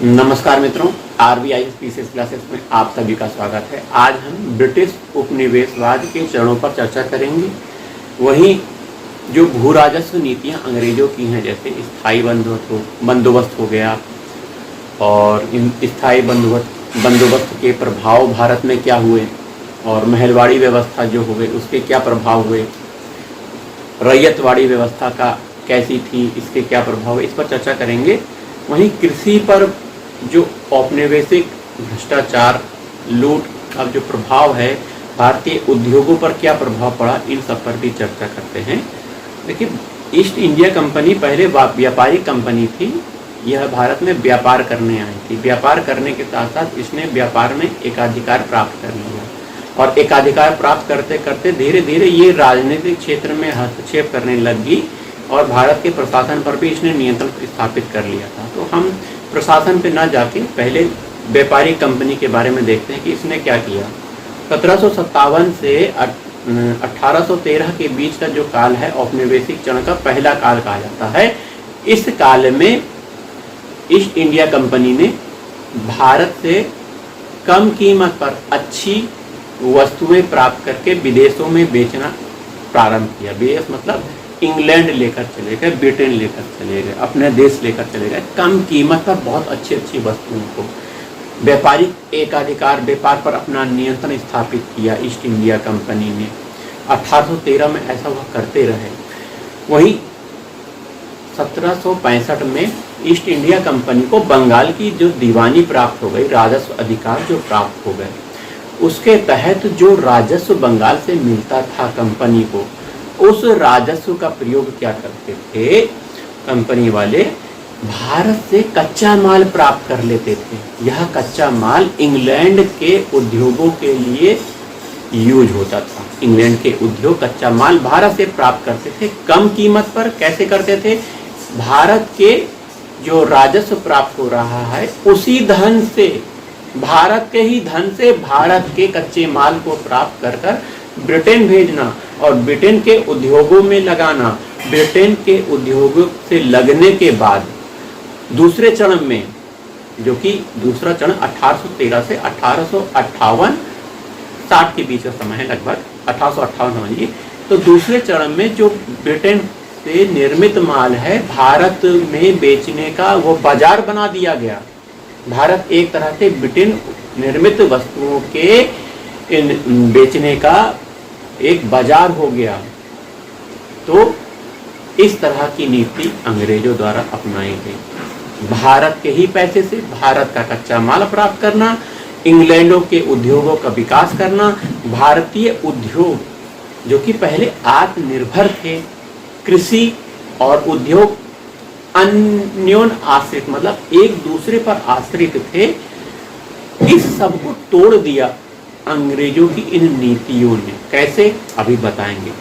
नमस्कार मित्रों, RBI PCS classes में आप सभी का स्वागत है। आज हम ब्रिटिश उपनिवेशवाद के चरणों पर चर्चा करेंगे। वहीं जो भू राजस्व नीतियाँ अंग्रेजों की हैं, जैसे स्थायी बंदोबस्त हो गया, और इन स्थायी बंदोबस्त के प्रभाव भारत में क्या हुए, और महलवाड़ी व्यवस्था जो हुए उसके क्या प्रभाव हुए, रैयतवाड़ी व्यवस्था का कैसी थी, इसके क्या प्रभाव हुए, इस पर चर्चा करेंगे। वहीं कृषि पर जो औपनिवेशिक भ्रष्टाचार, लूट का जो प्रभाव है, भारतीय उद्योगों पर क्या प्रभाव पड़ा, इन सब पर भी चर्चा करते हैं। देखिए, ईस्ट इंडिया कंपनी पहले व्यापारिक कंपनी थी। यह भारत में व्यापार करने आई थी। व्यापार करने के साथ साथ इसने व्यापार में एकाधिकार प्राप्त कर लिया, और एकाधिकार प्राप्त करते करते धीरे धीरे ये राजनीतिक क्षेत्र में हस्तक्षेप करने लगी, और भारत के प्रशासन पर भी इसने नियंत्रण स्थापित कर लिया था। तो हम प्रशासन पे ना जाके पहले व्यापारिक कंपनी के बारे में देखते हैं कि इसने क्या किया। 1757 से 1813 के बीच का जो काल है, औपनिवेशिक चरण का पहला काल कहा जाता है। इस काल में ईस्ट इंडिया कंपनी ने भारत से कम कीमत पर अच्छी वस्तुएं प्राप्त करके विदेशों में बेचना प्रारंभ किया। विदेश मतलब इंग्लैंड लेकर चले गए, ब्रिटेन लेकर चले गए, अपने देश लेकर चले गए, कम कीमत पर बहुत अच्छी अच्छी वस्तुओं को। व्यापारिक एकाधिकार, व्यापार पर अपना नियंत्रण स्थापित किया ईस्ट इंडिया कंपनी ने। 1813 में ऐसा वह करते रहे। वहीं 1765 में ईस्ट इंडिया कंपनी को बंगाल की जो दीवानी प्राप्त हो गई, राजस्व अधिकार जो प्राप्त हो गए, उसके तहत जो राजस्व बंगाल से मिलता था कंपनी को, उस राजस्व का प्रयोग क्या करते थे कंपनी वाले, भारत से कच्चा माल प्राप्त कर लेते थे। यह कच्चा माल इंग्लैंड के उद्योगों के लिए यूज होता था। इंग्लैंड के उद्योग कच्चा माल भारत से प्राप्त करते थे कम कीमत पर। कैसे करते थे? भारत के जो राजस्व प्राप्त हो रहा है, उसी धन से, भारत के ही धन से भारत के कच्चे माल को प्राप्त कर कर ब्रिटेन भेजना, और ब्रिटेन के उद्योगों में लगाना। ब्रिटेन के उद्योगों से लगने के बाद दूसरे चरण में, जो कि दूसरा चरण 1813 से 1858, 60 के बीच का समय है, लगभग 1858 समझिए। तो दूसरे चरण में जो ब्रिटेन से निर्मित माल है, भारत में बेचने का वो बाजार बना दिया गया। भारत एक तरह से ब्रिटेन निर्मित वस्तुओं के बेचने का एक बाजार हो गया। तो इस तरह की नीति अंग्रेजों द्वारा अपनाई गई। भारत के ही पैसे से भारत का कच्चा माल प्राप्त करना, इंग्लैंडों के उद्योगों का विकास करना। भारतीय उद्योग जो कि पहले आत्मनिर्भर थे, कृषि और उद्योग अन्योन आश्रित, मतलब एक दूसरे पर आश्रित थे, इस सब को तोड़ दिया अंग्रेजों की इन नीतियों ने। कैसे, अभी बताएंगे।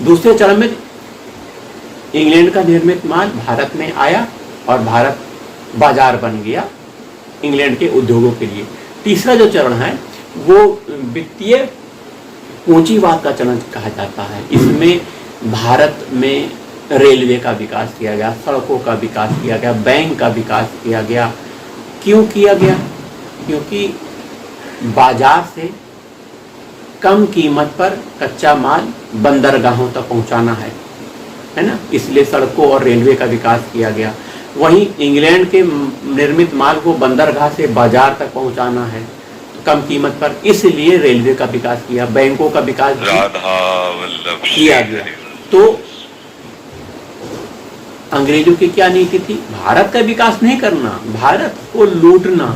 दूसरे चरण में इंग्लैंड का निर्मित माल भारत में आया, और भारत बाजार बन गया इंग्लैंड के उद्योगों के लिए। तीसरा जो चरण है वो वित्तीय पूंजीवाद का चरण कहा जाता है। इसमें भारत में रेलवे का विकास किया गया, सड़कों का विकास किया गया, बैंक का विकास किया गया। क्यों किया गया? क्योंकि बाजार से कम कीमत पर कच्चा माल बंदरगाहों तक पहुंचाना है ना, इसलिए सड़कों और रेलवे का विकास किया गया। वहीं इंग्लैंड के निर्मित माल को बंदरगाह से बाजार तक पहुंचाना है कम कीमत पर, इसलिए रेलवे का विकास किया, बैंकों का विकास किया गया। तो अंग्रेजों की क्या नीति थी? भारत का विकास नहीं करना, भारत को लूटना,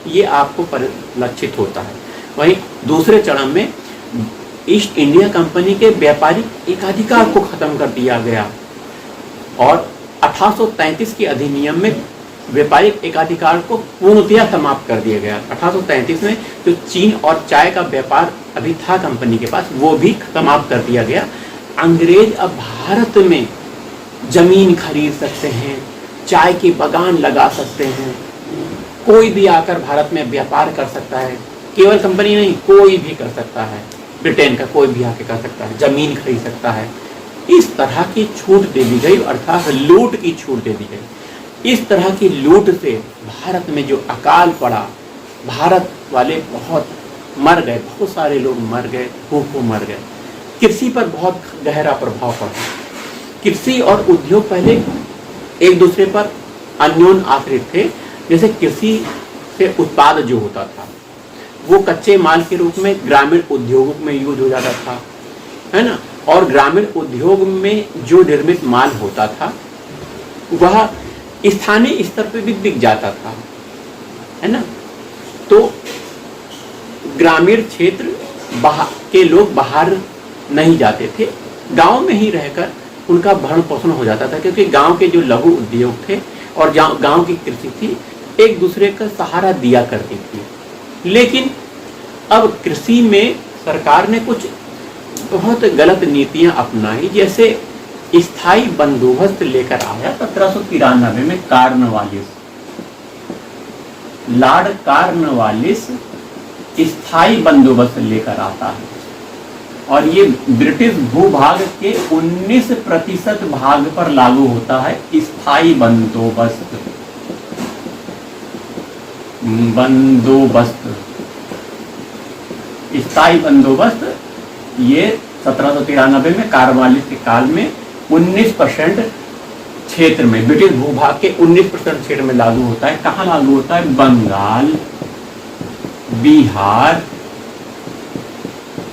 ये आपको परिलक्षित होता है। वहीं दूसरे चरण में ईस्ट इंडिया कंपनी के व्यापारिक एकाधिकार को खत्म कर दिया गया, और 1833 के अधिनियम में व्यापारिक एकाधिकार को पूर्णतया समाप्त कर दिया गया। 1833 में जो चीन और चाय का व्यापार अभी था कंपनी के पास, वो भी समाप्त कर दिया गया। अंग्रेज अब भारत में जमीन खरीद सकते हैं, चाय के बागान लगा सकते हैं, कोई भी आकर भारत में व्यापार कर सकता है। केवल कंपनी नहीं, कोई भी कर सकता है। ब्रिटेन का कोई भी आके कर सकता है, जमीन खरीद सकता है। इस तरह की छूट दे दी गई, अर्थात लूट की छूट दे दी गई। इस तरह की लूट से भारत में जो अकाल पड़ा, भारत वाले बहुत मर गए, बहुत सारे लोग मर गए, भूखों मर गए। कृषि पर बहुत गहरा प्रभाव पड़ा। कृषि और उद्योग पहले एक दूसरे पर अन्योन्य आश्रित थे। जैसे कृषि से उत्पाद जो होता था वो कच्चे माल के रूप में ग्रामीण उद्योगों में यूज हो जाता था, है ना, और ग्रामीण उद्योग में जो निर्मित माल होता था वह स्थानीय स्तर पर भी बिक जाता था, है ना। तो ग्रामीण क्षेत्र के लोग बाहर नहीं जाते थे, गांव में ही रहकर उनका भरण पोषण हो जाता था, क्योंकि गांव के जो लघु उद्योग थे और गांव की कृषि थी एक दूसरे का सहारा दिया करती थी। लेकिन अब कृषि में सरकार ने कुछ बहुत गलत नीतियां अपनाई, जैसे स्थायी बंदोबस्त लेकर आया 1793 में कॉर्नवालिस, लॉर्ड कॉर्नवालिस स्थायी बंदोबस्त लेकर आता है और ये ब्रिटिश भूभाग के 19% भाग पर लागू होता है। स्थायी बंदोबस्त स्थायी बंदोबस्त ये 1793 में कॉर्नवालिस के काल में 19% क्षेत्र में, ब्रिटिश भूभाग के 19% क्षेत्र में लागू होता है। कहाँ लागू होता है? बंगाल, बिहार,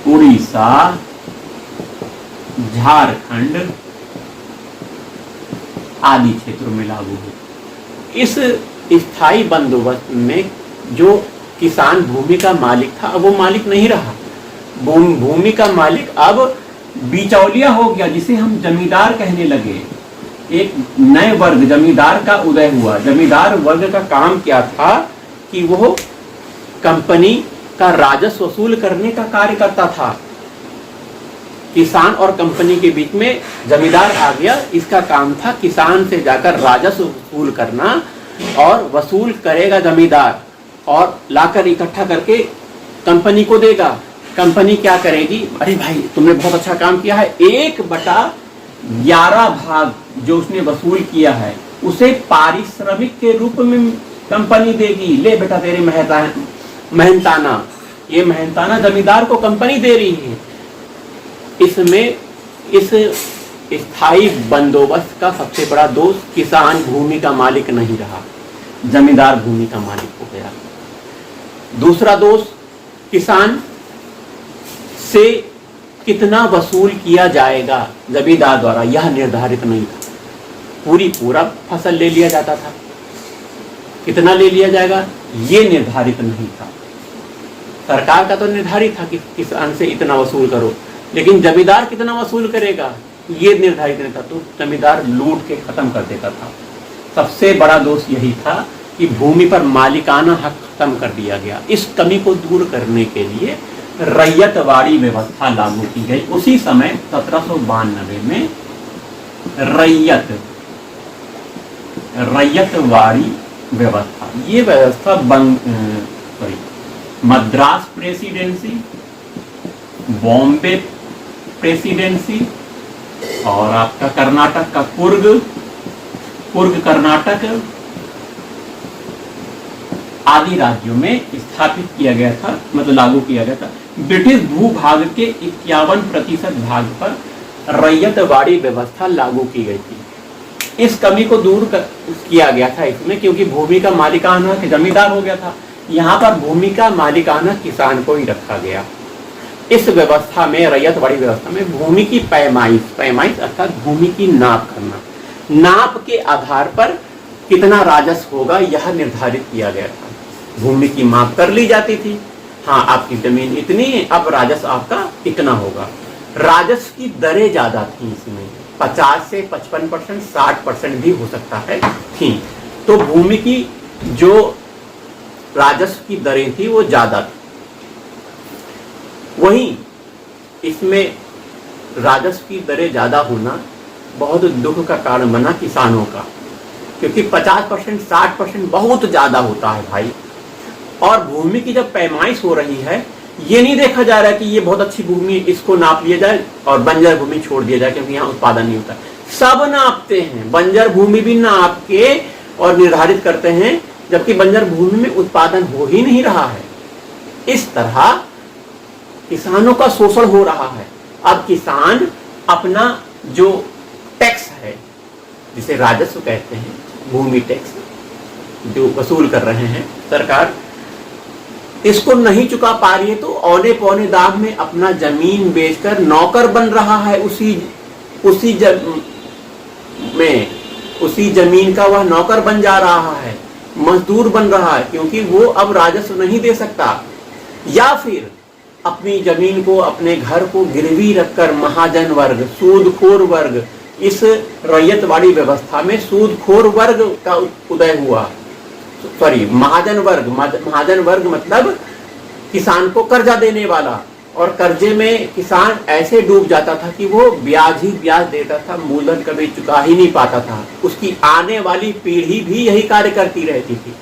उड़ीसा, झारखंड आदि क्षेत्रों में लागू होता है। इस स्थायी बंदोबस्त में जो किसान भूमि का मालिक था अब वो मालिक नहीं रहा। भूमि का मालिक अब बिचौलिया हो गया, जिसे हम जमींदार कहने लगे। एक नए वर्ग जमींदार का उदय हुआ। जमींदार वर्ग का काम क्या था कि वो कंपनी का राजस्व वसूल करने का कार्य करता था। किसान और कंपनी के बीच में जमींदार आ गया, इसका काम था किसान से जाकर राजस्व वसूल करना, और वसूल करेगा जमींदार और लाकर इकट्ठा करके कंपनी को देगा। कंपनी क्या करेगी? अरे भाई तुमने बहुत अच्छा काम किया है, 1/11 भाग जो उसने वसूल किया है उसे पारिश्रमिक के रूप में कंपनी देगी। ले बेटा तेरे मेहनताना, ये मेहनताना जमींदार को कंपनी दे रही है। इसमें इस स्थायी बंदोबस्त का सबसे बड़ा दोष किसान भूमि का मालिक नहीं रहा, जमींदार भूमि का मालिक हो गया। दूसरा दोष, किसान से कितना वसूल किया जाएगा जमींदार द्वारा यह निर्धारित नहीं था। पूरा फसल ले लिया जाता था, कितना ले लिया जाएगा ये निर्धारित नहीं था। सरकार का तो निर्धारित था कि किसान से इतना वसूल करो, लेकिन जमींदार कितना वसूल करेगा ये निर्धारित नहीं था। तो जमींदार लूट के खत्म कर देता था। सबसे बड़ा दोष यही था कि भूमि पर मालिकाना हक खत्म कर दिया गया। इस कमी को दूर करने के लिए रैयतवाड़ी व्यवस्था लागू की गई। उसी समय 1792 में रैयतवाड़ी व्यवस्था, ये व्यवस्था मद्रास प्रेसिडेंसी, बॉम्बे प्रेसिडेंसी और आपका कर्नाटक का कुर्ग कर्नाटक आदि राज्यों में स्थापित किया गया था, मतलब लागू किया गया था। ब्रिटिश भूभाग के 51% भाग पर रैयतवाड़ी व्यवस्था लागू की गई थी। इस कमी को दूर किया गया था इसमें, क्योंकि भूमि का मालिकाना जमींदार हो गया था। यहाँ पर भूमि का मालिकाना किसान को ही रखा गया। इस व्यवस्था में, रैयतवाड़ी व्यवस्था में, भूमि की पैमाइश अर्थात भूमि की नाप करना, नाप के आधार पर कितना राजस्व होगा यह निर्धारित किया गया था। भूमि की माप कर ली जाती थी, हाँ आपकी जमीन इतनी है, अब राजस्व आपका इतना होगा। राजस्व की दरें ज्यादा थी इसमें, 50 से 55%, 60% भी हो सकता है थी। तो भूमि की जो राजस्व की दरें थी वो ज्यादा थी। वहीं इसमें राजस्व की दरें ज्यादा होना बहुत दुख का कारण बना किसानों का, क्योंकि 50%, 60% बहुत ज्यादा होता है भाई। और भूमि की जब पैमाइश हो रही है, ये नहीं देखा जा रहा है कि ये बहुत अच्छी भूमि, इसको नाप लिया जाए और बंजर भूमि छोड़ दिया जाए क्योंकि यहाँ उत्पादन नहीं होता। सब नापते हैं, बंजर भूमि भी नाप के और निर्धारित करते हैं, जबकि बंजर भूमि में उत्पादन हो ही नहीं रहा है। इस तरह किसानों का शोषण हो रहा है। अब किसान अपना जो टैक्स है, जिसे राजस्व कहते हैं, भूमि टैक्स जो वसूल कर रहे हैं सरकार, इसको नहीं चुका पा रही है तो औने पौने दाम में अपना जमीन बेचकर नौकर बन रहा है। उसी जमीन का वह नौकर बन जा रहा है, मजदूर बन रहा है, क्योंकि वो अब राजस्व नहीं दे सकता। या फिर अपनी जमीन को, अपने घर को गिरवी रखकर महाजन वर्ग, सूदखोर वर्ग, इस रैयतवाड़ी व्यवस्था में सूदखोर वर्ग का उदय हुआ। महाजन वर्ग मतलब किसान को कर्जा देने वाला, और कर्जे में किसान ऐसे डूब जाता था कि वो ब्याज ही ब्याज देता था, मूलधन कभी चुका ही नहीं पाता था। उसकी आने वाली पीढ़ी भी यही कार्य करती रहती थी।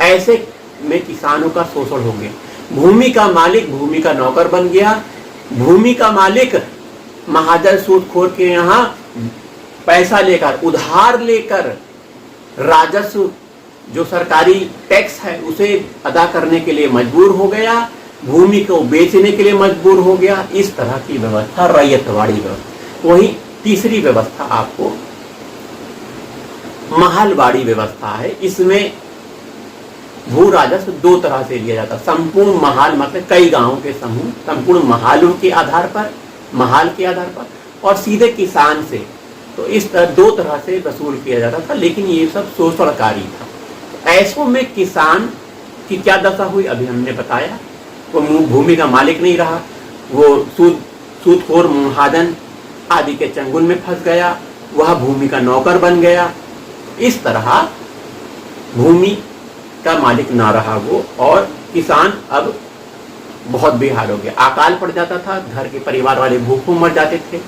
ऐसे में किसानों का शोषण हो गया। भूमि का मालिक भूमि का नौकर बन गया। भूमि का मालिक महाजन सूदखोर के यहाँ पैसा लेकर, उधार लेकर, राजस्व जो सरकारी टैक्स है उसे अदा करने के लिए मजबूर हो गया, भूमि को बेचने के लिए मजबूर हो गया। इस तरह की व्यवस्था रैयतवाड़ी व्यवस्था। वहीं तीसरी व्यवस्था आपको महलवाड़ी व्यवस्था है। इसमें भू राजस्व दो तरह से लिया जाता है। संपूर्ण महाल मतलब कई गांवों के समूह, संपूर्ण महालों के आधार पर, महाल के आधार पर, और सीधे किसान से। तो इस तरह दो तरह से वसूल किया जाता था, लेकिन ये सब शोषणकारी था। ऐसों में किसान की क्या दशा हुई अभी हमने बताया। वो भूमि का मालिक नहीं रहा, वो सूदखोर महाजन आदि के चंगुल में फंस गया, वह भूमि का नौकर बन गया। इस तरह भूमि का मालिक ना रहा वो, और किसान अब बहुत बेहाल हो गया। अकाल पड़ जाता था, घर के परिवार वाले भूखों मर जाते थे,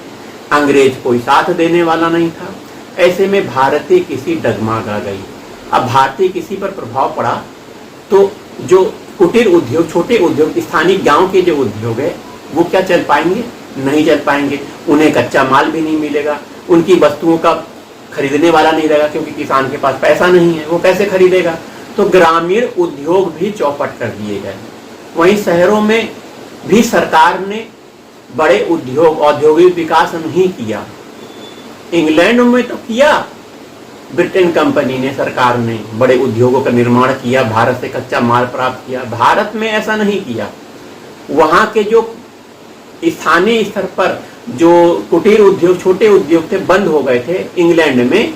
अंग्रेज कोई साथ देने वाला नहीं था। ऐसे में भारतीय कृषि डगमगा गई। अब भारतीय कृषि पर प्रभाव पड़ा तो जो कुटीर उद्योग, छोटे उद्योग, स्थानीय गांव के जो उद्योग है वो क्या चल पाएंगे? नहीं चल पाएंगे। उन्हें कच्चा माल भी नहीं मिलेगा, उनकी वस्तुओं का खरीदने वाला नहीं रहेगा, क्योंकि किसान के पास पैसा नहीं है, वो कैसे खरीदेगा। तो ग्रामीण उद्योग भी चौपट कर दिए गए। वहीं शहरों में भी सरकार ने बड़े उद्योग, औद्योगिक विकास नहीं किया। इंग्लैंड में तो किया, ब्रिटेन कंपनी ने, सरकार ने बड़े उद्योगों का निर्माण किया, भारत से कच्चा माल प्राप्त किया। भारत में ऐसा नहीं किया। वहां के जो स्थानीय स्तर पर जो कुटीर उद्योग, छोटे उद्योग थे, बंद हो गए थे इंग्लैंड में।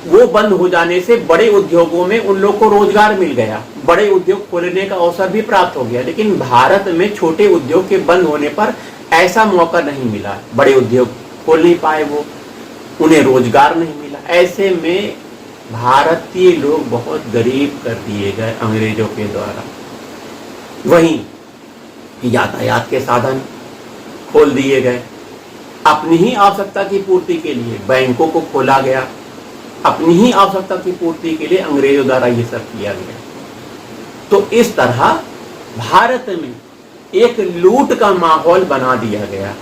वो बंद हो जाने से बड़े उद्योगों में उन लोग को रोजगार मिल गया, बड़े उद्योग खोलने का अवसर भी प्राप्त हो गया। लेकिन भारत में छोटे उद्योग के बंद होने पर ऐसा मौका नहीं मिला, बड़े उद्योग खोल नहीं पाए, वो उन्हें रोजगार नहीं मिला। ऐसे में भारतीय लोग बहुत गरीब कर दिए गए अंग्रेजों के द्वारा। वहीं यातायात के साधन खोल दिए गए। अपनी ही आवश्यकता की पूर्ति के लिए बैंकों को खोला गया, अपनी ही आवश्यकता की पूर्ति के लिए अंग्रेजों द्वारा ये सब किया गया। तो इस तरह भारत में एक लूट का माहौल बना दिया गया,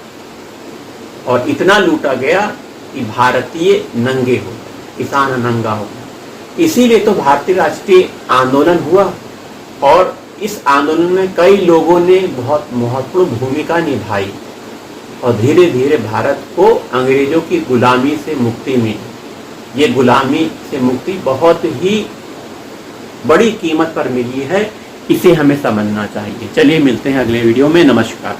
और इतना लूटा गया कि भारतीय नंगे हो, किसान नंगा हो। इसीलिए तो भारतीय राष्ट्रीय आंदोलन हुआ, और इस आंदोलन में कई लोगों ने बहुत महत्वपूर्ण भूमिका निभाई, और धीरे धीरे भारत को अंग्रेजों की गुलामी से मुक्ति मिली। ये गुलामी से मुक्ति बहुत ही बड़ी कीमत पर मिली है, इसे हमें समझना चाहिए। चलिए मिलते हैं अगले वीडियो में। नमस्कार।